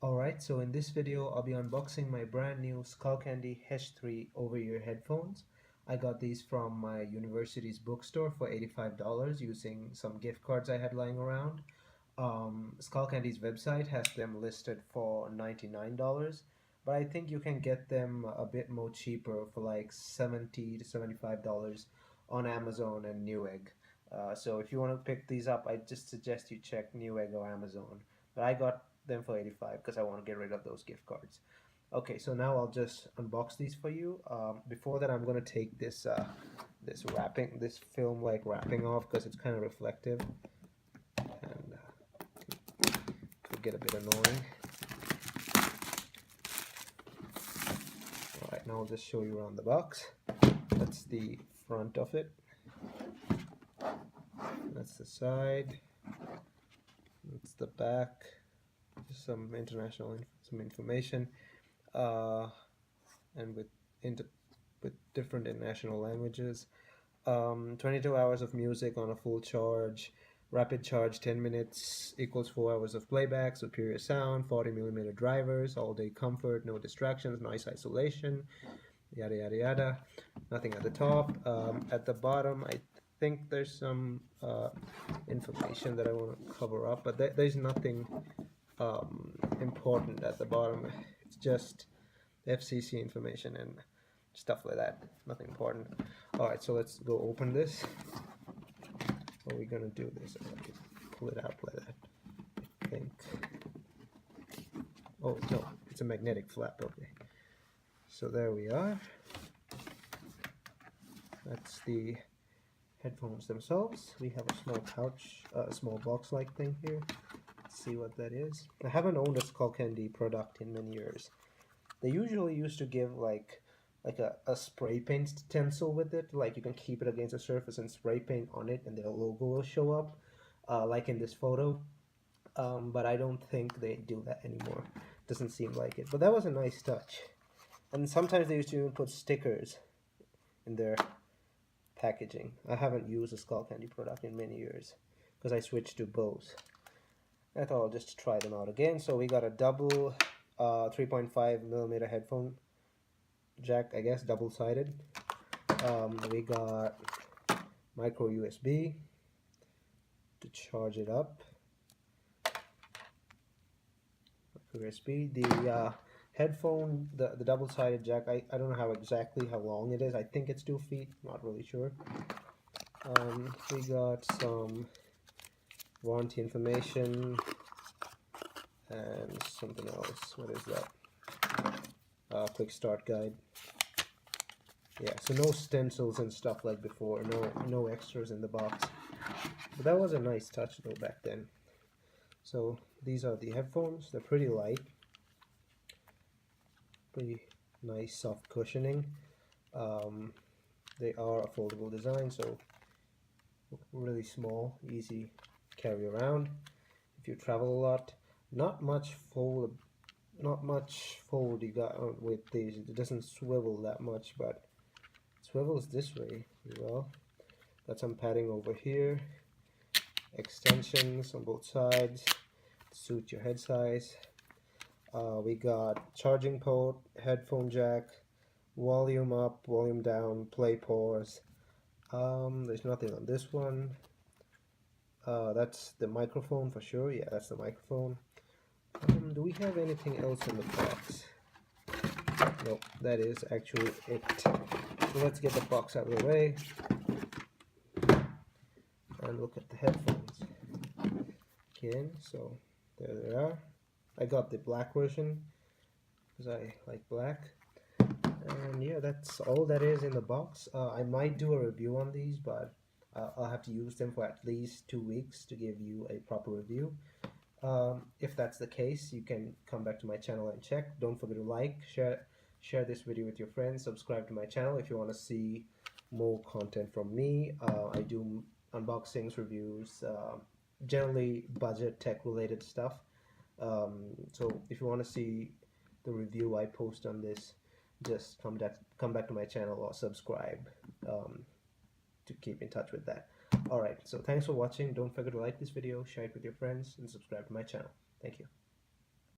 Alright, so in this video I'll be unboxing my brand new Skullcandy Hesh 3 over-ear headphones. I got these from my university's bookstore for $85 using some gift cards I had lying around. Skullcandy's website has them listed for $99, but I think you can get them a bit more cheaper for like $70 to $75 on Amazon and Newegg. So if you want to pick these up, I just suggest you check Newegg or Amazon. But I got them for 85 because I want to get rid of those gift cards. Okay, so now I'll just unbox these for you. Before that, I'm going to take this this film like wrapping off because it's kind of reflective and could get a bit annoying. All right, now I'll just show you around the box. That's the front of it. That's the side. That's the back. Just some information, and with different international languages. 22 hours of music on a full charge. Rapid charge 10 minutes equals 4 hours of playback. Superior sound. 40mm drivers. All day comfort. No distractions. Noise isolation. Yada yada yada. Nothing at the top. At the bottom, I think there's some information that I want to cover up, but there's nothing important at the bottom. It's just FCC information and stuff like that. Nothing important. Alright, so let's go open this. How are we gonna do this? Pull it out like that, I think. Oh no, it's a magnetic flap. Okay, so there we are. That's the headphones themselves. We have a small pouch, a small box like thing here. Let's see what that is. I haven't owned a Skullcandy product in many years. They usually used to give like a spray paint stencil with it, like you can keep it against a surface and spray paint on it and their logo will show up, like in this photo. But I don't think they do that anymore. Doesn't seem like it, but that was a nice touch. And sometimes they used to even put stickers in their packaging. I haven't used a Skullcandy product in many years because I switched to Bose. I thought I'll just try them out again. So we got a double 3.5mm headphone jack, I guess, double-sided. We got micro USB to charge it up. Micro USB. The headphone, the double-sided jack, I don't know exactly how long it is. I think it's 2 feet, not really sure. We got some warranty information and something else. What is that? Quick start guide. Yeah, so no stencils and stuff like before. No extras in the box. But that was a nice touch though back then. So these are the headphones. They're pretty light. Pretty nice soft cushioning. They are a foldable design, so really small, easy to carry around if you travel a lot. Not much fold you got with these. It doesn't swivel that much, but it swivels this way as well. Got some padding over here, extensions on both sides to suit your head size. We got charging port, headphone jack, volume up, volume down, play pause. There's nothing on this one. That's the microphone for sure. Yeah, that's the microphone. Do we have anything else in the box? Nope, that is actually it. So let's get the box out of the way and look at the headphones again. So there they are. I got the black version because I like black. And yeah, that's all that is in the box. I might do a review on these, but I'll have to use them for at least 2 weeks to give you a proper review. If that's the case, you can come back to my channel and check. Don't forget to like, share this video with your friends, subscribe to my channel if you want to see more content from me. I do unboxings, reviews, generally budget tech related stuff. So if you want to see the review I post on this, just come back to my channel or subscribe to keep in touch with that. Alright, so thanks for watching. Don't forget to like this video, share it with your friends, and subscribe to my channel. Thank you.